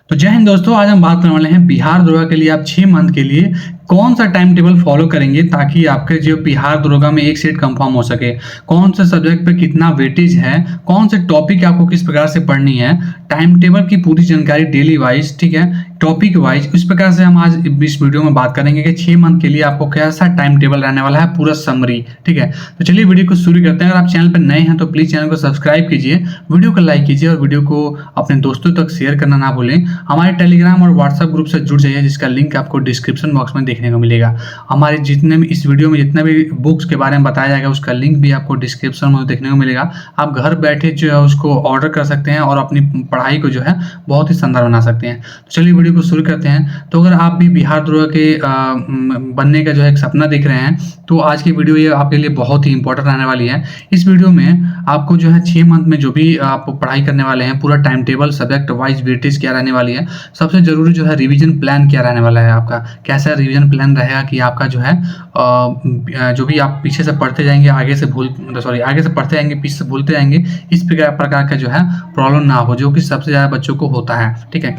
तो जय हिंद दोस्तों, आज हम बात करने वाले हैं बिहार दरोगा के लिए आप 6 मंथ के लिए कौन सा टाइम टेबल फॉलो करेंगे ताकि आपके जो बिहार दरोगा में एक सीट कंफर्म हो सके। कौन से सब्जेक्ट पे कितना वेटेज है, कौन से टॉपिक आपको किस प्रकार से पढ़नी है, टाइम टेबल की पूरी जानकारी डेली वाइज, ठीक है, टॉपिक वाइज। इस प्रकार से हम आज इस वीडियो में बात करेंगे कि 6 मंथ के लिए आपको कैसा टाइम टेबल रहने वाला है, पूरा समरी। ठीक है, तो चलिए वीडियो को शुरू करते हैं। अगर आप चैनल पर नए हैं तो प्लीज चैनल को सब्सक्राइब कीजिए, वीडियो को लाइक कीजिए और वीडियो को अपने दोस्तों तक शेयर करना ना भूलें। हमारे टेलीग्राम और व्हाट्सएप ग्रुप से जुड़ जाइए, जिसका लिंक आपको डिस्क्रिप्शन बॉक्स में देखने को मिलेगा। हमारे जितने भी इस वीडियो में जितने भी बुक्स के बारे में बताया जाएगा उसका लिंक भी आपको डिस्क्रिप्शन में देखने को मिलेगा। आप घर बैठे जो है उसको ऑर्डर कर सकते हैं और अपनी पढ़ाई को जो है बहुत ही शानदार बना सकते हैं। तो चलिए वीडियो को शुरू करते हैं। तो अगर आप भी बिहार दरोगा के बनने का जो है एक सपना देख रहे हैं तो आज की वीडियो ये आपके लिए बहुत ही इंपॉर्टेंट रहने वाली है। इस वीडियो में आपको जो है 6 मंथ में जो भी आप पढ़ाई करने वाले हैं पूरा time table, subject wise weightage क्या रहने वाली है, सबसे जरूरी जो है रिवीजन प्लान क्या रहने वाला है, आपका कैसा रिवीजन प्लान रहेगा कि आपका जो है जो भी आप पीछे से पढ़ते जाएंगे आगे से पढ़ते जाएंगे पीछे से भूलते जाएंगे, इस प्रकार का जो है प्रॉब्लम ना हो, जो कि सबसे ज़्यादा बच्चों को होता है। ठीक है,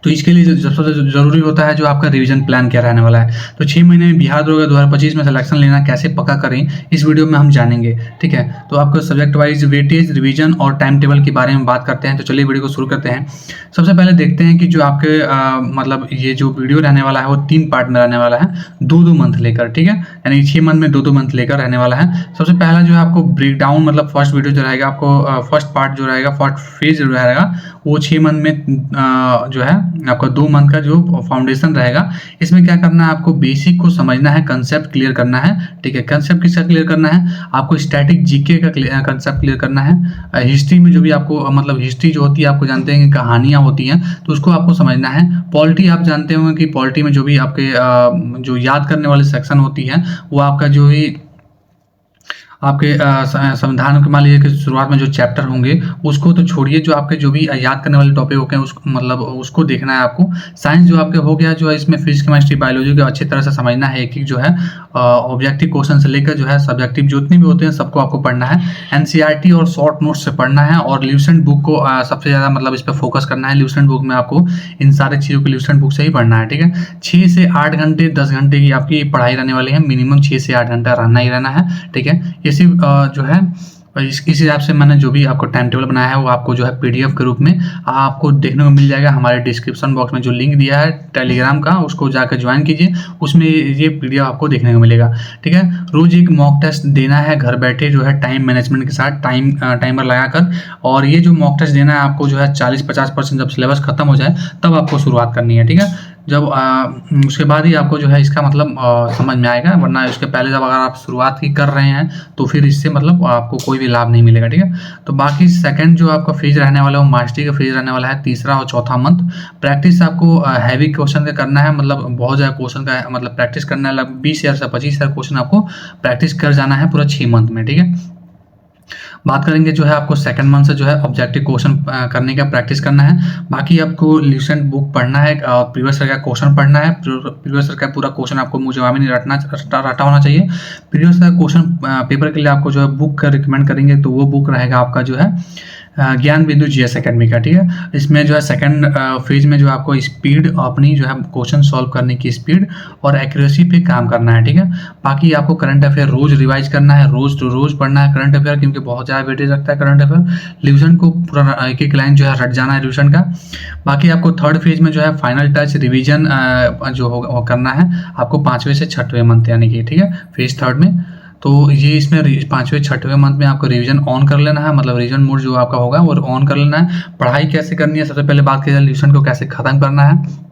तो इसके लिए सबसे जरूरी होता है जो आपका रिवीजन प्लान क्या रहने वाला है। तो 6 महीने में बिहार दरोगा 2025 में सिलेक्शन लेना कैसे पक्का करें, इस वीडियो में हम जानेंगे। ठीक है, तो आपको सब्जेक्ट वाइज वेटेज, रिवीजन और टाइम टेबल के बारे में बात करते हैं। तो चलिए वीडियो को शुरू करते हैं। सबसे पहले देखते हैं कि जो आपके मतलब ये जो वीडियो रहने वाला है वो 3 पार्ट में रहने वाला है, 2-2 मंथ लेकर। ठीक है, यानी 6 मंथ में 2-2 मंथ लेकर रहने वाला है। सबसे पहला जो है आपको ब्रेक डाउन, मतलब फर्स्ट वीडियो जो रहेगा आपको फर्स्ट पार्ट जो रहेगा, फर्स्ट फेज जो रहेगा वो 6 मंथ में जो है आपका 2 मंथ का जो फाउंडेशन रहेगा। इसमें क्या करना है, आपको बेसिक को समझना है, कंसेप्ट क्लियर करना है। ठीक है, कंसेप्ट किसका क्लियर करना है, आपको स्टैटिक जीके का कंसेप्ट क्लियर करना है। हिस्ट्री में जो भी आपको मतलब हिस्ट्री जो होती है आपको जानते हैं कि कहानियां होती हैं, तो उसको आपको समझना है। पॉलिटी आप जानते होंगे कि पॉलिटी में जो भी आपके जो याद करने वाले सेक्शन होती है वो आपका जो भी आपके संविधान के मान लीजिए कि शुरुआत में जो चैप्टर होंगे उसको तो छोड़िए, जो आपके जो भी याद करने वाले टॉपिक होते हैं उसको मतलब उसको देखना है आपको। साइंस जो आपके हो गया, जो है इसमें फिजिक्स, केमिस्ट्री, बायोलॉजी को अच्छी तरह से समझना है। एक जो है ऑब्जेक्टिव क्वेश्चन से लेकर जो है सब्जेक्टिव जितने भी होते हैं सबको आपको पढ़ना है। एनसीईआरटी और शॉर्ट नोट्स से पढ़ना है और ल्यूसेंट बुक को सबसे ज़्यादा मतलब इस पर फोकस करना है। ल्यूसेंट बुक में आपको इन सारी चीज़ों को ल्यूसेंट बुक से ही पढ़ना है। ठीक है, 6 से 8 घंटे 10 घंटे की आपकी पढ़ाई रहने वाली है, मिनिमम 6 से 8 घंटा रहना ही रहना है। ठीक है, ये सिर्फ जो है इस हिसाब से मैंने जो भी आपको टाइम टेबल बनाया है वो आपको जो है पीडीएफ के रूप में आपको देखने को मिल जाएगा। हमारे डिस्क्रिप्शन बॉक्स में जो लिंक दिया है टेलीग्राम का उसको जाकर ज्वाइन कीजिए, उसमें ये पीडीएफ आपको देखने को मिलेगा। ठीक है, रोज एक मॉक टेस्ट देना है घर बैठे जो है टाइम मैनेजमेंट के साथ, टाइमर लगाकर। और ये जो मॉक टेस्ट देना है आपको जो है 40-50% जब सिलेबस खत्म हो जाए तब आपको शुरुआत करनी है। ठीक है, जब उसके बाद ही आपको जो है इसका मतलब समझ में आएगा, वरना उसके पहले जब अगर आप शुरुआत ही कर रहे हैं तो फिर इससे मतलब आपको कोई भी लाभ नहीं मिलेगा। ठीक है, तो बाकी सेकंड जो आपका फेज रहने वाला है वो मास्टरी का फेज रहने वाला है, तीसरा और चौथा मंथ। प्रैक्टिस आपको हैवी क्वेश्चन का करना है, मतलब बहुत ज़्यादा क्वेश्चन का मतलब प्रैक्टिस करना है। 20,000 से 25,000 क्वेश्चन आपको प्रैक्टिस कर जाना है पूरा 6 मंथ में। ठीक है, बात करेंगे जो है आपको सेकंड मंथ से जो है ऑब्जेक्टिव क्वेश्चन करने का प्रैक्टिस करना है। बाकी आपको ल्यूसेंट बुक पढ़ना है, प्रीवियस ईयर का क्वेश्चन पढ़ना है। प्रीवियस ईयर का पूरा क्वेश्चन आपको मुझे नहीं रटा होना चाहिए। प्रीवियस ईयर क्वेश्चन पेपर के लिए आपको जो है बुक का रिकमेंड करेंगे तो वो बुक रहेगा आपका जो है ज्ञान बिंदु जीएस एकेडमी का। ठीक है, इसमें जो है सेकंड फेज में जो आपको स्पीड, अपनी जो है क्वेश्चन सॉल्व करने की स्पीड और एक्यूरेसी पे काम करना है। ठीक है, बाकी आपको करंट अफेयर रोज रिवाइज करना है, रोज टू रोज पढ़ना है करंट अफेयर, क्योंकि बहुत ज़्यादा वेटेज रखता है करंट अफेयर। ल्यूसेंट को पूरा एक एक लाइन जो है रट जाना है ल्यूसेंट का। बाकी आपको थर्ड फेज में जो है फाइनल टच रिविजन जो हो करना है आपको 5वें से 6वें मंथ यानी कि। ठीक है, फेज थर्ड में तो ये इसमें 5वें 6वें मंथ में आपको रिवीजन ऑन कर लेना है, मतलब रिवीजन मोड जो आपका होगा वो ऑन कर लेना है। पढ़ाई कैसे करनी है, सबसे पहले बात की जाए ल्यूसेंट को कैसे खत्म करना है।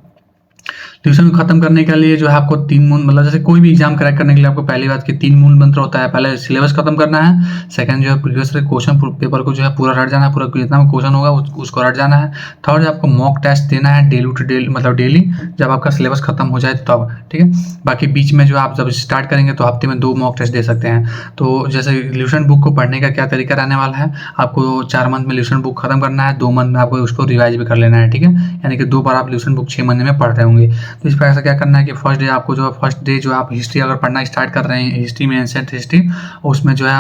ट्यूशन को खत्म करने के लिए जो है आपको 3 मूल, मतलब जैसे कोई भी एग्जाम क्रैक करने के लिए आपको पहली बात की 3 मूल मंत्र होता है। पहले सिलेबस खत्म करना है, सेकंड जो है प्रीवियस क्वेश्चन पेपर को जो है पूरा रट जाना है, पूरा जितना क्वेश्चन होगा उसको रट जाना है। थर्ड आपको मॉक टेस्ट देना है डेली टू डेली, मतलब डेली जब आपका सिलेबस खत्म हो जाए तब। ठीक है, बाकी बीच में जो आप जब स्टार्ट करेंगे तो हफ्ते में 2 मॉक टेस्ट दे सकते हैं। तो जैसे ल्यूसेंट बुक को पढ़ने का क्या तरीका रहने वाला है, आपको 4 मंथ में ल्यूसेंट बुक खत्म करना है, 2 मंथ में आपको उसको रिवाइज भी कर लेना है। ठीक है, यानी कि 2 बार आप ल्यूसेंट बुक 6 महीने में पढ़ रहे होंगे। तो इस प्रकार से क्या करना है कि फर्स्ट डे आपको जो फर्स्ट डे जो आप हिस्ट्री अगर पढ़ना स्टार्ट कर रहे हैं, हिस्ट्री में एंशिएंट हिस्ट्री, उसमें जो है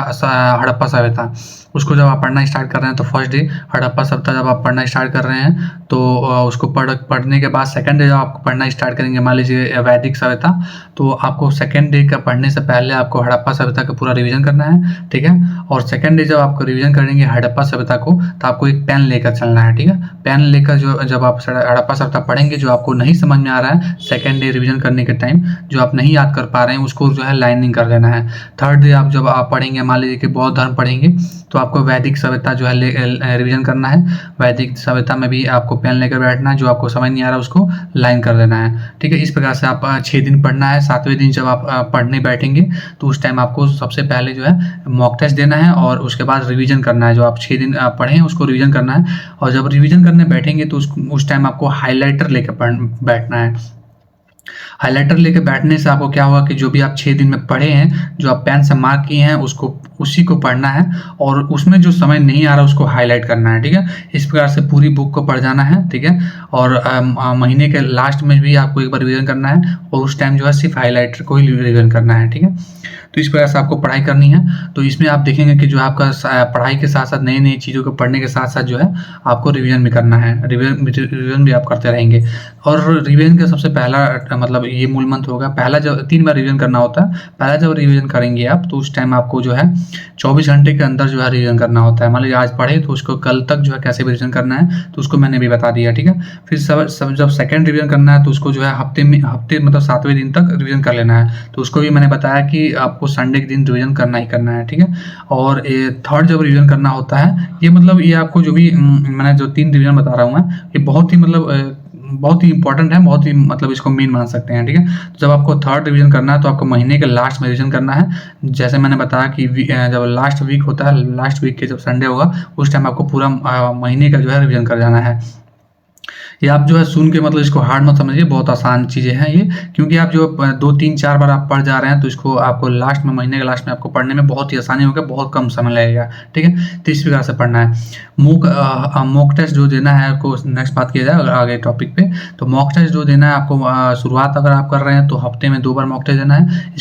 हड़प्पा सभ्यता, उसको जब आप पढ़ना स्टार्ट कर रहे हैं तो फर्स्ट डे हड़प्पा सभ्यता जब आप पढ़ना स्टार्ट कर रहे हैं तो उसको पढ़ने के बाद सेकंड डे जब आप पढ़ना स्टार्ट करेंगे, मान लीजिए वैदिक सभ्यता, तो आपको सेकंड डे का पढ़ने से पहले आपको हड़प्पा सभ्यता का पूरा रिवीजन करना है, ठीक है। और सेकंड डे जब आपको रिवीजन करेंगे हड़प्पा सभ्यता को तो आपको एक पेन लेकर चलना है, ठीक है। पेन लेकर जो जब आप हड़प्पा सभ्यता पढ़ेंगे, जो आपको नहीं समझ में आ रहा है सेकंड डे रिवीजन करने के टाइम, जो आप नहीं याद कर पा रहे हैं, उसको जो है लाइनिंग कर देना है। थर्ड डे आप जब आप पढ़ेंगे, मान लीजिए कि बौद्ध धर्म पढ़ेंगे, तो आपको वैदिक सभ्यता जो है रिवीजन करना है। वैदिक सभ्यता में भी आपको पेन लेकर बैठना है, जो आपको समझ नहीं आ रहा उसको लाइन कर देना है, ठीक है। इस प्रकार से आप 6 दिन पढ़ना है। 7वें दिन जब आप पढ़ने बैठेंगे तो उस टाइम आपको सबसे पहले जो है मॉक टेस्ट देना है और उसके बाद रिवीजन करना है। जो आप 6 दिन पढ़े हैं उसको रिवीजन करना है, और जब रिवीजन करने बैठेंगे तो उस टाइम आपको हाइलाइटर लेकर बैठना है। हाइलाइटर लेके बैठने से आपको क्या होगा कि जो भी आप 6 दिन में पढ़े हैं, जो आप पेन से मार्क किए हैं, उसको उसी को पढ़ना है और उसमें जो समझ नहीं आ रहा उसको हाईलाइट करना है, ठीक है। इस प्रकार से पूरी बुक को पढ़ जाना है, ठीक है। और महीने के लास्ट में भी आपको एक बार रिवीजन करना है और उस टाइम जो है सिर्फ हाईलाइटर को ही रिवीजन करना है, ठीक है। तो इस प्रकार से आपको पढ़ाई करनी है। तो इसमें आप देखेंगे कि जो आपका पढ़ाई के साथ साथ नई चीज़ों को पढ़ने के साथ साथ जो है आपको रिवीजन भी करना है। रिवीजन भी आप करते रहेंगे। और रिवीजन का सबसे पहला मतलब ये मूल मंत्र होगा, पहला जब 3 बार रिवीजन करना होता है। पहला जब रिवीजन करेंगे आप तो उस टाइम आपको जो है 24 घंटे के अंदर जो है रिवीजन करना होता है। मान लीजिए आज पढ़े तो उसको कल तक जो है कैसे रिवीजन करना है तो उसको मैंने भी बता दिया, ठीक है। फिर सब जब सेकंड रिवीजन करना है तो उसको जो है हफ्ते मतलब 7वें दिन तक रिवीजन कर लेना है। तो उसको भी मैंने बताया कि आपको संडे के दिन रिवीजन करना ही करना है, ठीक है। और थर्ड जब रिवीजन करना होता है, ये मतलब ये आपको जो भी मैंने जो 3 रिवीजन बता रहा हूँ मैं, ये बहुत ही मतलब बहुत ही इंपॉर्टेंट है, बहुत ही मतलब इसको मेन मान सकते हैं, ठीक है। तो जब आपको थर्ड रिवीजन करना है तो आपको महीने के लास्ट में रिवीजन करना है। जैसे मैंने बताया कि जब लास्ट वीक होता है, लास्ट वीक के जब संडे होगा उस टाइम आपको पूरा महीने का जो है रिवीजन कर जाना है। ये आप जो है सुन के मतलब इसको हार्ड मत समझिए, बहुत आसान चीज़ें हैं ये, क्योंकि आप जो 2, 3, 4 बार आप पढ़ जा रहे हैं तो इसको आपको लास्ट में महीने के लास्ट में आपको पढ़ने में बहुत ही आसानी होगा, बहुत कम समय लगेगा, ठीक है। तो इस प्रकार से पढ़ना है। मॉक टेस्ट जो देना है आपको, नेक्स्ट बात किया जाए आगे टॉपिक पे, तो मॉक टेस्ट जो देना है आपको, शुरुआत अगर आप कर रहे हैं तो हफ्ते में 2 बार मॉक टेस्ट देना है।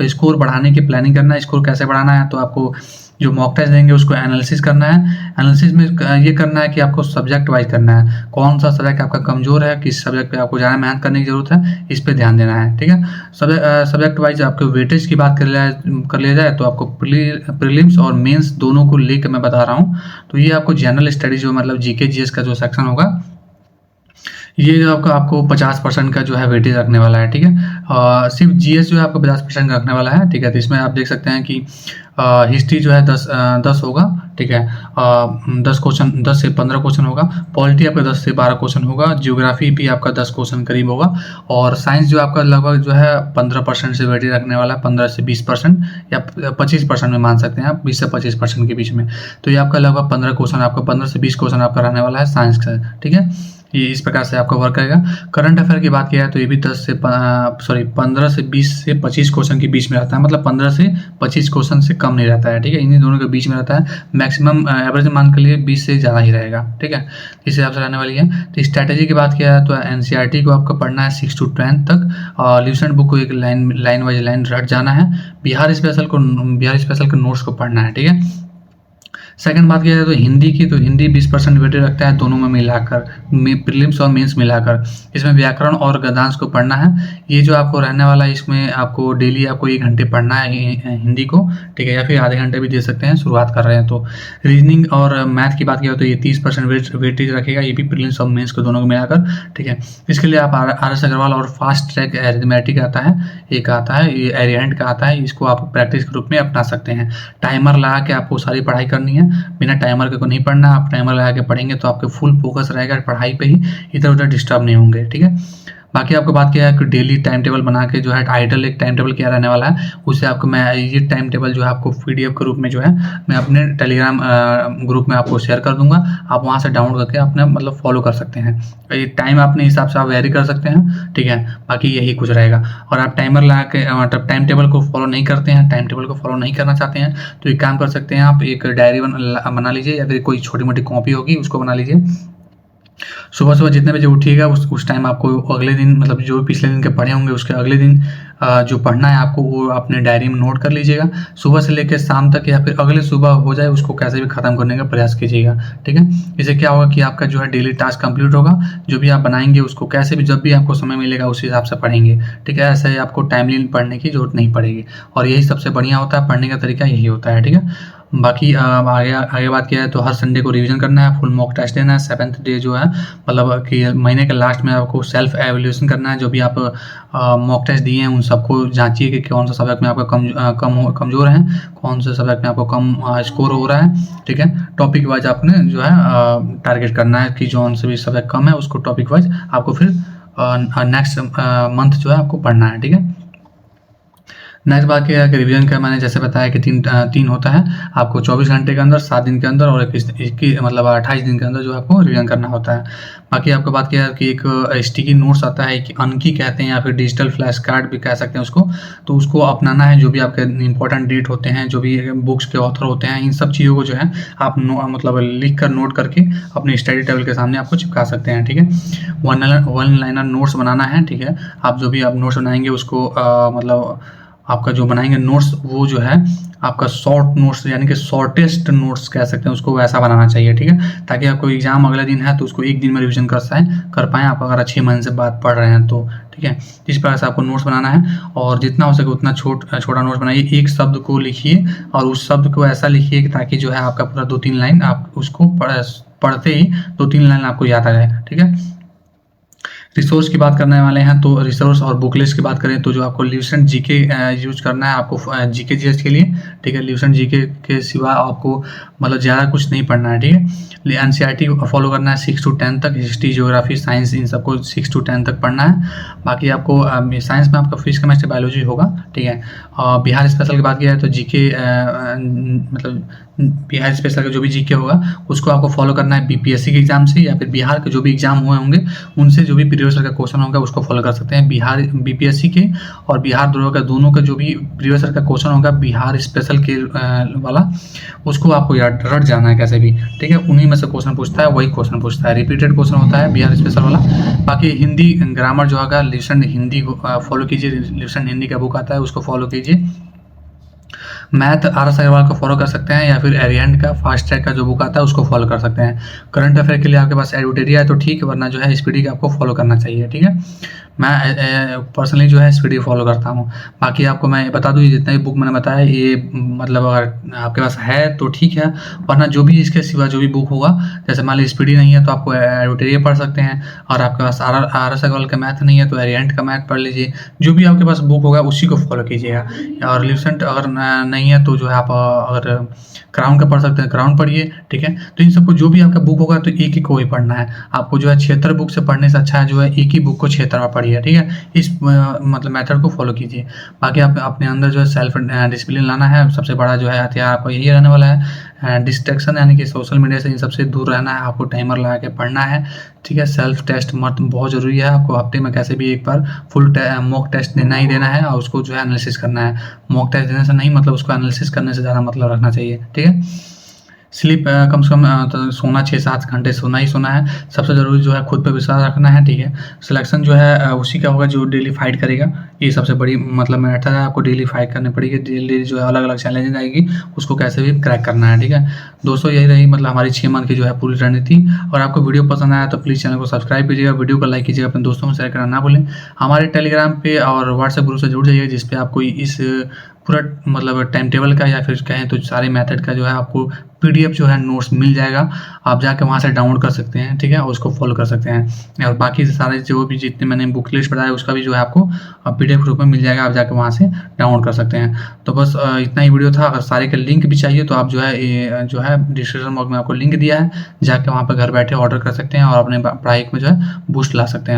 स्कोर बढ़ाने की प्लानिंग करना है। स्कोर कैसे बढ़ाना है, तो आपको जो मॉक टेस्ट देंगे उसको एनालिसिस करना है। एनालिसिस में ये करना है कि आपको सब्जेक्ट वाइज करना है, कौन सा सब्जेक्ट आपका कमजोर है, किस सब्जेक्ट पे आपको ज़्यादा मेहनत करने की जरूरत है, इस पे ध्यान देना है, ठीक है। सब्जेक्ट वाइज आपको वेटेज की बात कर लिया जाए तो आपको प्रीलिम्स और मेंस दोनों को लेकर मैं बता रहा हूँ। तो ये आपको जनरल स्टडीज जो मतलब जीके जीएस का जो सेक्शन होगा, ये जो आपको 50% का जो है वेटेज रखने वाला है, ठीक है। सिर्फ जीएस जो है आपको 50% का रखने वाला है, ठीक है। तो इसमें आप देख सकते हैं कि हिस्ट्री जो है 10 होगा, ठीक है। 10 क्वेश्चन, 10 से 15 क्वेश्चन होगा। पॉलिटी आपका 10 से 12 क्वेश्चन होगा। ज्योग्राफी भी आपका 10 क्वेश्चन करीब होगा। और साइंस जो आपका लगभग जो है 15% से वेटेज रखने वाला है, 15 से 20% या 25% में मान सकते हैं आप, 20 से 25% के बीच में। तो ये आपका लगभग 15 क्वेश्चन, आपका 15 से 20 क्वेश्चन आपका रहने वाला है साइंस का, ठीक है। ये इस प्रकार से आपका वर्क करेगा। करंट अफेयर की बात किया है तो ये भी 15 से 20 से 25 क्वेश्चन के बीच में रहता है, मतलब 15 से 25 क्वेश्चन से कम नहीं रहता है, ठीक है। इन्हीं दोनों के बीच में रहता है। मैक्सिमम एवरेज मान के लिए 20 से ज़्यादा ही रहेगा, ठीक है। इस हिसाब से रहने वाली है। तो स्ट्रैटेजी की बात किया है तो एनसीईआरटी को आपको पढ़ना है 6 to 10 तक, और ल्यूसेंट बुक को एक लाइन वाइज लाइन रट जाना है। बिहार स्पेशल के नोट्स को पढ़ना है, ठीक है। सेकंड बात किया जाए तो हिंदी की, तो हिंदी 20% वेटेज रखता है दोनों में मिलाकर, प्रीलिम्स और मेंस मिलाकर। इसमें व्याकरण और गद्यांश को पढ़ना है। ये जो आपको रहने वाला है, इसमें आपको डेली आपको 1 घंटे पढ़ना है हिंदी को, ठीक है, या फिर आधे घंटे भी दे सकते हैं शुरुआत कर रहे हैं तो। रीजनिंग और मैथ की बात किया तो ये 30% वेटेज रखेगा, ये भी प्रीलिम्स और मेंस को दोनों को मिलाकर, ठीक है। इसके लिए आप RS अग्रवाल और फास्ट ट्रैक अरिथमेटिक आता है, एक आता है, ये एरिएंट का आता है, इसको आप प्रैक्टिस के रूप में अपना सकते हैं। टाइमर लगा के आपको सारी पढ़ाई करनी है, बिना टाइमर के को नहीं पढ़ना। आप टाइमर लगा के पढ़ेंगे तो आपके फुल फोकस रहेगा पढ़ाई पे ही, इधर उधर डिस्टर्ब नहीं होंगे, ठीक है। बाकी आपको बात किया है कि डेली टाइम टेबल बना के जो है आइडल एक टाइम टेबल क्या रहने वाला है, उससे आपको मैं ये टाइम टेबल जो है आपको PDF के रूप में जो है मैं अपने टेलीग्राम ग्रुप में आपको शेयर कर दूंगा। आप वहाँ से डाउनलोड करके अपने मतलब फॉलो कर सकते हैं। ये टाइम अपने हिसाब से आप वेरी कर सकते हैं, ठीक है। बाकी यही कुछ रहेगा। और आप टाइमर लगा के मतलब टाइम टेबल को फॉलो नहीं करते हैं, टाइम टेबल को फॉलो नहीं करना चाहते हैं, तो एक काम कर सकते हैं, आप एक डायरी बना लीजिए या फिर कोई छोटी मोटी कॉपी होगी उसको बना लीजिए। सुबह-सुबह जितने बजे उठिएगा उस टाइम आपको अगले दिन मतलब जो पिछले दिन के पढ़े होंगे उसके अगले दिन जो पढ़ना है आपको वो अपने डायरी में नोट कर लीजिएगा। सुबह से लेके शाम तक या फिर अगले सुबह हो जाए उसको कैसे भी ख़त्म करने का प्रयास कीजिएगा, ठीक है? इससे क्या होगा कि आपका जो है डेली टास्क कंप्लीट होगा, जो भी आप बनाएँगे उसको कैसे भी जब भी आपको समय मिलेगा उस हिसाब से पढ़ेंगे, ठीक है? ऐसे आपको टाइमली पढ़ने की ज़रूरत नहीं पड़ेगी और यही सबसे बढ़िया होता है, पढ़ने का तरीका यही होता है, ठीक है? बाकी आगे आगे बात किया है तो हर संडे को रिवीजन करना है, फुल मॉक टेस्ट देना है। 7th डे जो है मतलब कि महीने के लास्ट में आपको सेल्फ एवल्यूएशन करना है। जो भी आप मॉक टेस्ट दिए हैं उन सबको जाँचिए कि कौन सा सब्जेक्ट में आपका कमज़ोर हैं, कौन से सब्जेक्ट में आपको कम स्कोर हो रहा है, ठीक है? टॉपिक वाइज़ आपने जो है टारगेट करना है कि जौन से भी सब्जेक्ट कम है उसको टॉपिक वाइज़ आपको फिर नेक्स्ट मंथ जो है आपको पढ़ना है, ठीक है? नेक्स्ट बात क्या है कि रिवीजन का मैंने जैसे बताया कि 3 होता है, आपको 24 घंटे के अंदर, 7 दिन के अंदर और 21 मतलब 28 दिन के अंदर जो आपको रिवीजन करना होता है। बाकी आपको बात क्या है कि एक स्टिकी नोट्स आता है कि अनकी कहते हैं या फिर डिजिटल फ्लैश कार्ड भी कह सकते हैं उसको, तो उसको अपनाना है। जो भी आपके इंपॉर्टेंट डेट होते हैं, जो भी बुक्स के ऑथर होते हैं, इन सब चीज़ों को जो है आप मतलब लिख कर नोट करके अपने स्टडी टेबल के सामने आपको चिपका सकते हैं, ठीक है? वन लाइनर नोट्स बनाना है, ठीक है? आप जो भी आप नोट्स बनाएँगे उसको मतलब आपका जो बनाएँगे नोट्स वो जो है आपका शॉर्ट नोट्स यानी कि शॉर्टेस्ट नोट्स कह सकते हैं उसको, वैसा बनाना चाहिए, ठीक है? ताकि आपको एग्ज़ाम अगले दिन है तो उसको 1 दिन में रिवीजन कर पाएँ आप अगर अच्छे मन से बात पढ़ रहे हैं तो, ठीक है? इस प्रकार से आपको नोट्स बनाना है और जितना हो सके उतना छोटा नोट्स बनाइए। एक शब्द को लिखिए और उस शब्द को ऐसा लिखिए कि ताकि जो है आपका पूरा 2-3 लाइन आप उसको पढ़ते ही 2-3 लाइन आपको याद आ जाए, ठीक है? रिसोर्स की बात करने वाले हैं तो रिसोर्स और बुक लिस्ट की बात करें तो जो आपको ल्यूसेंट जीके यूज़ करना है आपको जीके जीएस के लिए, ठीक है? ल्यूसेंट जीके के सिवा आपको मतलब ज़्यादा कुछ नहीं पढ़ना है, ठीक है? एनसीईआरटी फॉलो करना है 6 to 10 तक, हिस्ट्री, ज्योग्राफी, साइंस इन सबको 6 to 10 तक पढ़ना है। बाकी आपको साइंस में आपका फिजिक्स, केमिस्ट्री, बायोलॉजी होगा, ठीक है? बिहार स्पेशल की बात किया है तो जीके मतलब बिहार स्पेशल का जो भी जीके होगा उसको आपको फॉलो करना है बीपीएससी के एग्ज़ाम से या फिर बिहार के जो भी एग्ज़ाम हुए होंगे उनसे जो भी प्रीवियस ईयर का क्वेश्चन होगा उसको फॉलो कर सकते हैं। बिहार बीपीएससी के और बिहार दरोगा का दोनों का जो भी प्रीवियस ईयर का क्वेश्चन होगा बिहार स्पेशल के वाला उसको आपको याद रट जाना है कैसे भी, ठीक है? उन्हीं में से क्वेश्चन पूछता है, वही क्वेश्चन पूछता है, रिपीटेड क्वेश्चन होता है बिहार स्पेशल वाला। बाकी हिंदी ग्रामर जो होगा ल्यूसेंट हिंदी को फॉलो कीजिए, ल्यूसेंट हिंदी का बुक आता है उसको फॉलो कीजिए। Math RS. अग्रवाल को फॉलो कर सकते हैं या फिर एरिएंट का फास्ट ट्रैक का जो बुक आता है उसको फॉलो कर सकते हैं। करंट अफेयर के लिए आपके पास एडुटेरिया है तो ठीक है, वरना जो है स्पीडी का आपको फॉलो करना चाहिए, ठीक है? मैं पर्सनली जो है स्पीडी फॉलो करता हूँ। बाकी आपको मैं बता दूँ जितना भी बुक मैंने बताया ये मतलब अगर आपके पास है तो ठीक है, वरना जो भी इसके सिवा जो भी बुक होगा जैसे मान लीजिए स्पीडी नहीं है तो आपको एडुटेरिया पढ़ सकते हैं और आपके पास आर.एस. अग्रवाल का मैथ नहीं है तो एरिएंट का मैथ पढ़ लीजिए। जो भी आपके पास बुक होगा उसी को फॉलो कीजिएगा। और ल्यूसेंट अगर नहीं है तो जो है आप अगर क्राउन का पढ़ सकते हैं, क्राउन पढ़िए, ठीक है? तो इन सबको जो भी आपका बुक होगा तो एक ही को ही पढ़ना है। आपको जो है 76 बुक से पढ़ने से अच्छा है जो है एक ही बुक को 76 बार पढ़िए, ठीक है? इस मतलब मेथड को फॉलो कीजिए। बाकी आप अपने अंदर जो है सेल्फ डिसिप्लिन लाना है। सबसे बड़ा जो है हथियार आपको यही रहने वाला है। डिस्ट्रैक्शन यानी कि सोशल मीडिया से इन सबसे दूर रहना है, आपको टाइमर लगा के पढ़ना है, ठीक है? सेल्फ टेस्ट मत बहुत ज़रूरी है। आपको हफ्ते में कैसे भी एक बार फुल मॉक टेस्ट देना ही देना है और उसको जो है एनालिसिस करना है। मॉक टेस्ट देने से नहीं मतलब उसको एनालिसिस करने से ज़्यादा मतलब रखना चाहिए, ठीक है? स्लीप कम से कम तो सोना 6-7 घंटे सोना ही सोना है। सबसे ज़रूरी जो है खुद पे विश्वास रखना है, ठीक है? सिलेक्शन जो है उसी का होगा जो डेली फाइट करेगा। ये सबसे बड़ी मतलब मैटर है, आपको डेली फाइट करनी पड़ेगी। डेली जो है अलग-अलग चैलेंजेस आएगी, उसको कैसे भी क्रैक करना है, ठीक है? दोस्तों यही रही मतलब हमारी 6 मंथ की जो है पूरी रणनीति। और आपको वीडियो पसंद आया तो प्लीज़ चैनल को सब्सक्राइब कीजिएगा, वीडियो को लाइक कीजिएगा, अपने दोस्तों में शेयर करना ना भूलें। हमारे टेलीग्राम पे और व्हाट्सएप ग्रुप से जुड़ जाइए जिस पे आपको इस पूरा मतलब टाइम टेबल का या फिर कहें तो सारे मेथड का जो है आपको पीडीएफ जो है नोट्स मिल जाएगा। आप जाके वहाँ से डाउनलोड कर सकते हैं, ठीक है? और उसको फॉलो कर सकते हैं। और बाकी सारे जो भी जितने मैंने बुक लिस्ट बताया उसका भी जो है आपको पीडीएफ रूप में मिल जाएगा, आप जाके वहाँ से डाउनलोड कर सकते हैं। तो बस इतना ही वीडियो था। अगर सारे के लिंक भी चाहिए तो आप जो है ये जो है डिस्क्रिप्शन बॉक्स में आपको लिंक दिया है, जाके वहाँ पर घर बैठे ऑर्डर कर सकते हैं और अपने पढ़ाई में जो है बूस्ट ला सकते हैं।